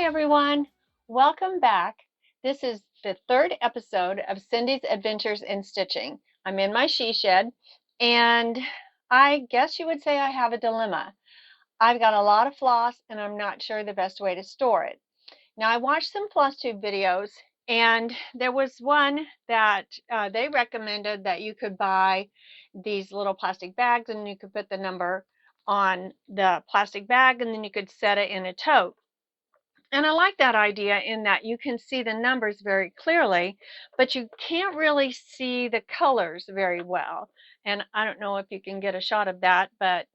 everyone, welcome back. This is the third episode of Cindy's Adventures in Stitching. I'm in my she shed, and I guess you would say I have a dilemma. I've got a lot of floss, and I'm not sure the best way to store it. Now, I watched some Flosstube videos, and there was one that they recommended that you could buy these little plastic bags, and you could put the number on the plastic bag, and then you could set it in a tote. And I like that idea in that you can see the numbers very clearly, but you can't really see the colors very well. And I don't know if you can get a shot of that, but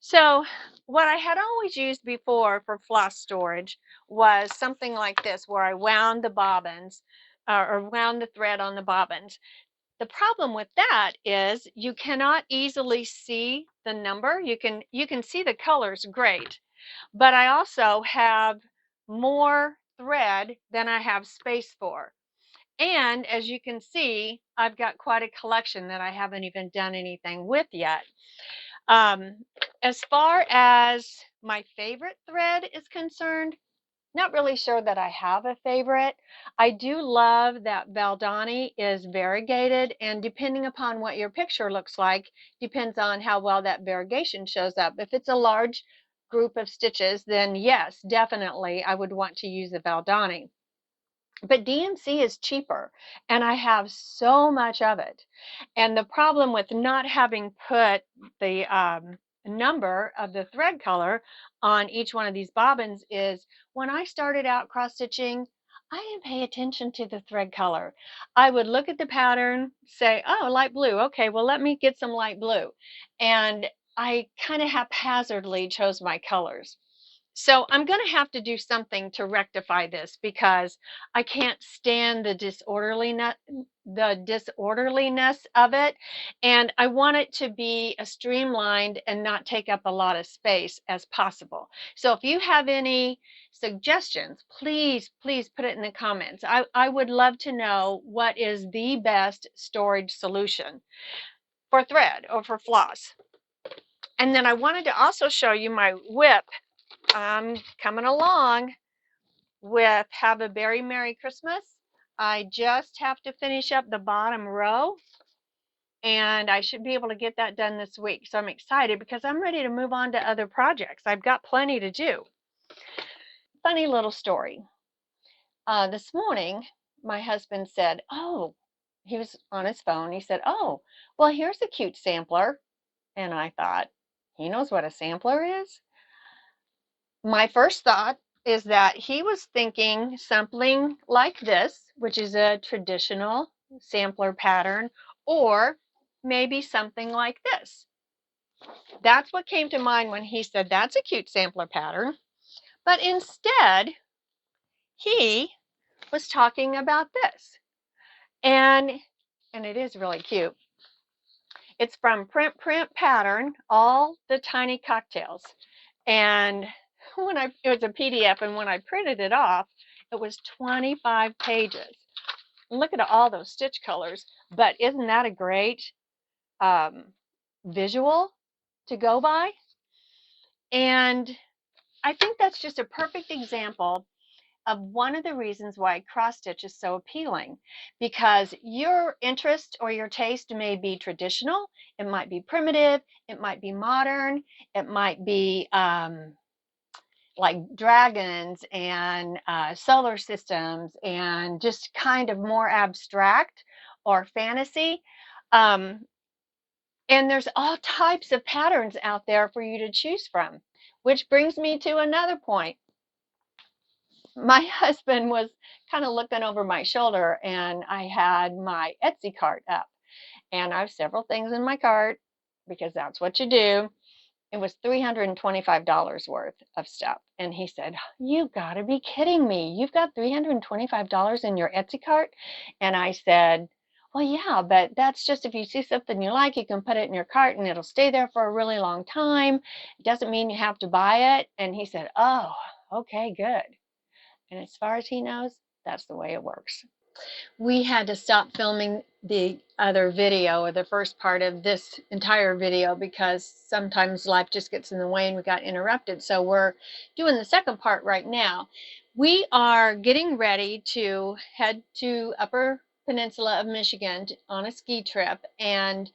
so what I had always used before for floss storage was something like this, where I wound the bobbins or wound the thread on the bobbins. The problem with that is you cannot easily see the number. You can see the colors great, but I also have more thread than I have space for. And as you can see, I've got quite a collection that I haven't even done anything with yet. As far as my favorite thread is concerned, not really sure that I have a favorite. I do love that Valdani is variegated, and depending upon what your picture looks like, depends on how well that variegation shows up. If it's a large group of stitches, then yes, definitely I would want to use a Valdani. But DMC is cheaper, and I have so much of it. And the problem with not having put the number of the thread color on each one of these bobbins is when I started out cross stitching, I didn't pay attention to the thread color. I would look at the pattern, say, oh, light blue. Okay, well, let me get some light blue. And I kind of haphazardly chose my colors. So I'm going to have to do something to rectify this because I can't stand the disorderliness of it, and I want it to be as streamlined and not take up a lot of space as possible. So if you have any suggestions, please put it in the comments. I would love to know what is the best storage solution for thread or for floss. And then I wanted to also show you my whip. Coming along with Have a Very Merry Christmas. I just have to finish up the bottom row, and I should be able to get that done this week. So I'm excited because I'm ready to move on to other projects. I've got plenty to do. Funny little story. This morning, my husband said, oh, he was on his phone. He said, oh, well, here's a cute sampler. And I thought, he knows what a sampler is? My first thought is that he was thinking something like this, which is a traditional sampler pattern, or maybe something like this. That's what came to mind when he said that's a cute sampler pattern. But instead, he was talking about this. And it is really cute. It's from Print Pattern, All the Tiny Cocktails. And it was a PDF, and when I printed it off, it was 25 pages. And look at all those stitch colors. But isn't that a great visual to go by? And I think that's just a perfect example of one of the reasons why cross stitch is so appealing, because your interest or your taste may be traditional, it might be primitive, it might be modern, it might be like dragons and solar systems and just kind of more abstract or fantasy. And there's all types of patterns out there for you to choose from, which brings me to another point. My husband was kind of looking over my shoulder, and I had my Etsy cart up, and I have several things in my cart because that's what you do. It was $325 worth of stuff. And he said, you gotta be kidding me. You've got $325 in your Etsy cart? And I said, well, yeah, but that's just if you see something you like, you can put it in your cart and it'll stay there for a really long time. It doesn't mean you have to buy it. And he said, oh, okay, good. And as far as he knows, that's the way it works. we had to stop filming the other video, or the first part of this entire video, because sometimes life just gets in the way and we got interrupted. So we're doing the second part right now. We are getting ready to head to Upper Peninsula of Michigan on a ski trip, and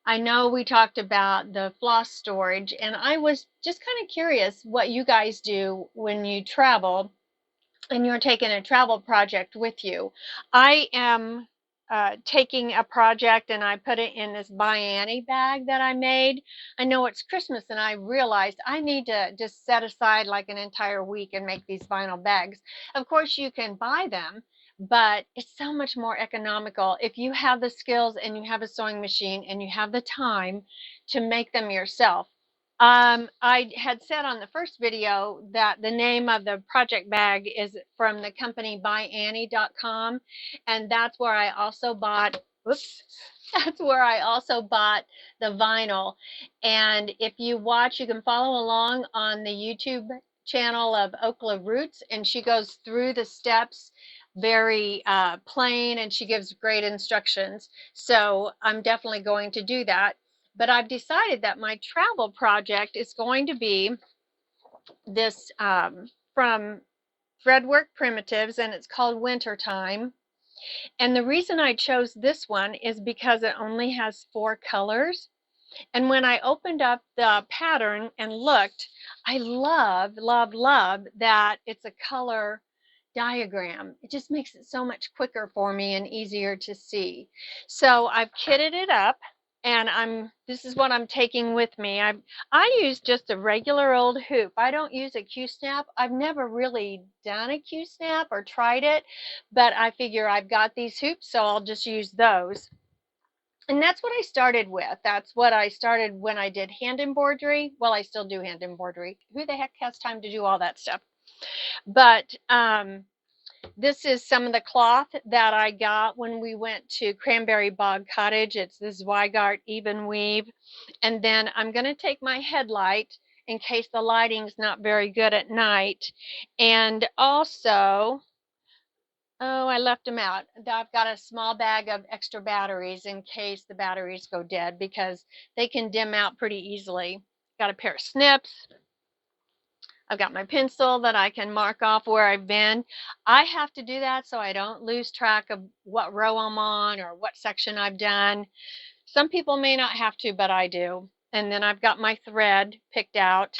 I know we talked about the floss storage, and I was just kind of curious what you guys do when you travel and you're taking a travel project with you. I am taking a project, and I put it in this Valdani bag that I made. I know it's Christmas, and I realized I need to just set aside like an entire week and make these vinyl bags. Of course, you can buy them, but it's so much more economical if you have the skills and you have a sewing machine and you have the time to make them yourself. I had said on the first video that the name of the project bag is from the company byannie.com, and that's where I also bought, whoops, that's where I also bought the vinyl. And if you watch, you can follow along on the YouTube channel of Oklaroots, and she goes through the steps very plain, and she gives great instructions. So I'm definitely going to do that. But I've decided that my travel project is going to be this from Threadwork Primitives, and it's called Wintertime. And the reason I chose this one is because it only has 4 colors. And when I opened up the pattern and looked, I love, love, love that it's a color diagram. It just makes it so much quicker for me and easier to see. So I've kitted it up, and this is what I'm taking with me. I use just a regular old hoop. I don't use a Q-snap. I've never really done a Q-snap or tried it, but I figure I've got these hoops, so I'll just use those. And that's what I started with. That's what I started when I did hand embroidery. Well, I still do hand embroidery. Who the heck has time to do all that stuff? But this is some of the cloth that I got when we went to Cranberry Bog Cottage. It's this Zweigart even weave. And then I'm going to take my headlight in case the lighting's not very good at night. And also, oh, I left them out. I've got a small bag of extra batteries in case the batteries go dead, because they can dim out pretty easily. Got a pair of snips. I've got my pencil that I can mark off where I've been. I have to do that so I don't lose track of what row I'm on or what section I've done. Some people may not have to, but I do. And then I've got my thread picked out.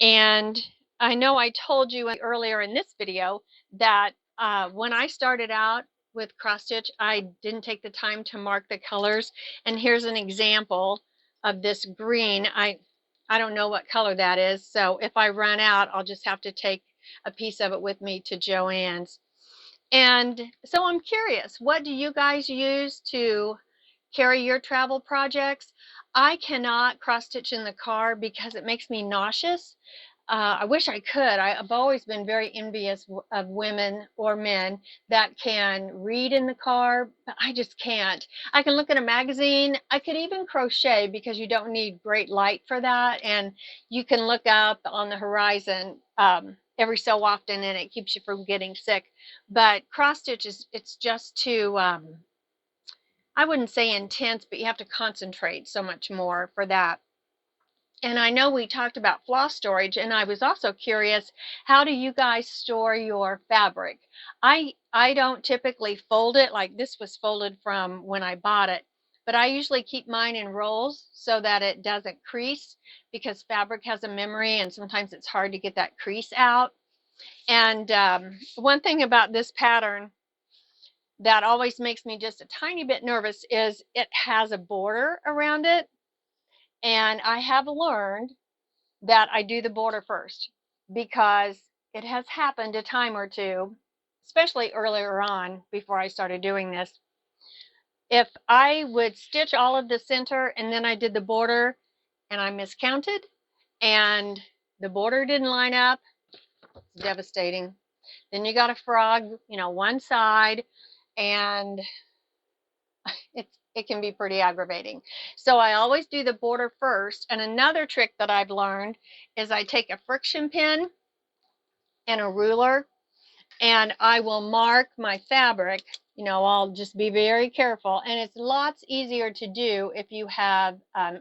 And I know I told you earlier in this video that when I started out with cross stitch, I didn't take the time to mark the colors. And here's an example of this green. I don't know what color that is, so if I run out, I'll just have to take a piece of it with me to Joann's. And so I'm curious, what do you guys use to carry your travel projects? I cannot cross stitch in the car because it makes me nauseous. I wish I could. I've always been very envious of women or men that can read in the car, but I just can't. I can look at a magazine. I could even crochet because you don't need great light for that, and you can look up on the horizon every so often, and it keeps you from getting sick. But cross stitch it's just too I wouldn't say intense, but you have to concentrate so much more for that. And I know we talked about floss storage, and I was also curious, how do you guys store your fabric? I don't typically fold it. Like this was folded from when I bought it, but I usually keep mine in rolls so that it doesn't crease, because fabric has a memory and sometimes it's hard to get that crease out. And one thing about this pattern that always makes me just a tiny bit nervous is it has a border around it, and I have learned that I do the border first, because it has happened a time or two, especially earlier on before I started doing this. If I would stitch all of the center and then I did the border and I miscounted and the border didn't line up, it's devastating. Then you got a frog, one side, and it can be pretty aggravating. So I always do the border first. And another trick that I've learned is I take a friction pin and a ruler, and I will mark my fabric. You know, I'll just be very careful, and it's lots easier to do if you have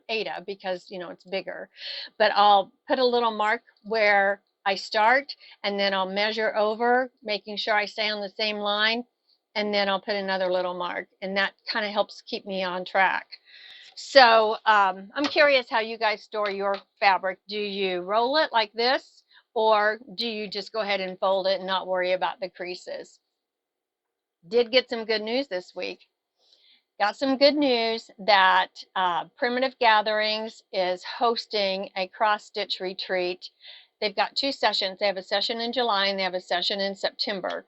Ada, because you know it's bigger. But I'll put a little mark where I start, and then I'll measure over, making sure I stay on the same line, and then I'll put another little mark, and that kind of helps keep me on track. So I'm curious how you guys store your fabric. Do you roll it like this, or do you just go ahead and fold it and not worry about the creases? Did get some good news this week. Got some good news that Primitive Gatherings is hosting a cross-stitch retreat. They've got 2 sessions. They have a session in July and they have a session in September.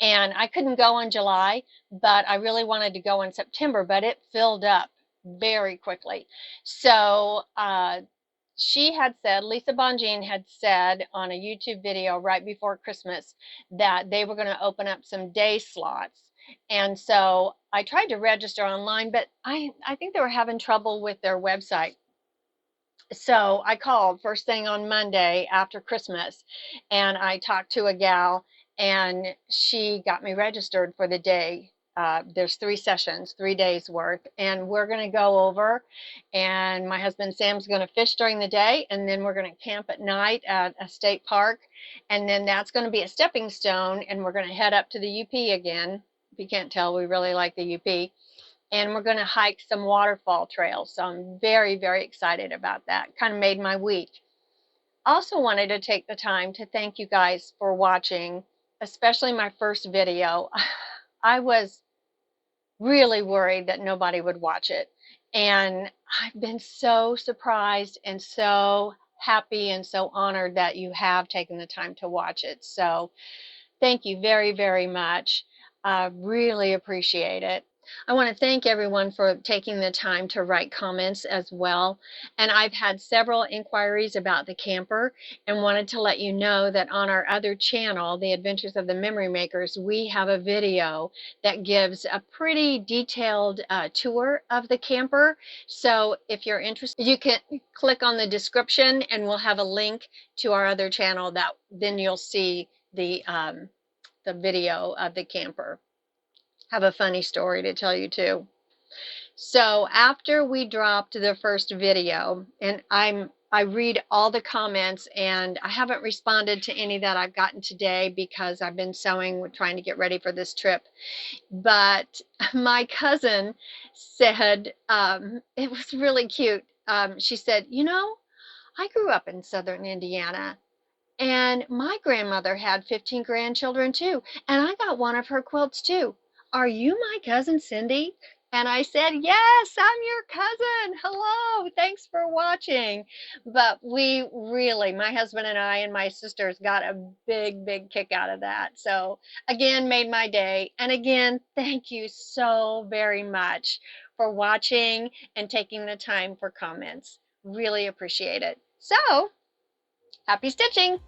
And I couldn't go in July, but I really wanted to go in September, but it filled up very quickly. So she had said, Lisa Bonjean had said on a YouTube video right before Christmas that they were going to open up some day slots. And so I tried to register online, but I think they were having trouble with their website. So I called first thing on Monday after Christmas, and I talked to a gal, and she got me registered for the day. There's 3 sessions, 3 days worth, and we're going to go over, and my husband Sam's going to fish during the day, and then we're going to camp at night at a state park, and then that's going to be a stepping stone, and we're going to head up to the UP again. If you can't tell, we really like the UP. And we're going to hike some waterfall trails. So I'm very, very excited about that. Kind of made my week. Also wanted to take the time to thank you guys for watching, especially my first video. I was really worried that nobody would watch it. And I've been so surprised and so happy and so honored that you have taken the time to watch it. So thank you very, very much. I really appreciate it. I want to thank everyone for taking the time to write comments as well. And I've had several inquiries about the camper and wanted to let you know that on our other channel, The Adventures of the Memory Makers, we have a video that gives a pretty detailed tour of the camper. So if you're interested, you can click on the description and we'll have a link to our other channel that then you'll see the video of the camper. Have a funny story to tell you too. So after we dropped the first video, and I read all the comments, and I haven't responded to any that I've gotten today because I've been sewing, trying to get ready for this trip. But my cousin said, it was really cute. She said, you know, I grew up in southern Indiana, and my grandmother had 15 grandchildren too, and I got one of her quilts too. Are you my cousin Cindy? And I said, yes, I'm your cousin. Hello, thanks for watching. But we really, my husband and I and my sisters got a big, big kick out of that. So again, made my day. And again, thank you so very much for watching and taking the time for comments. Really appreciate it. So, happy stitching!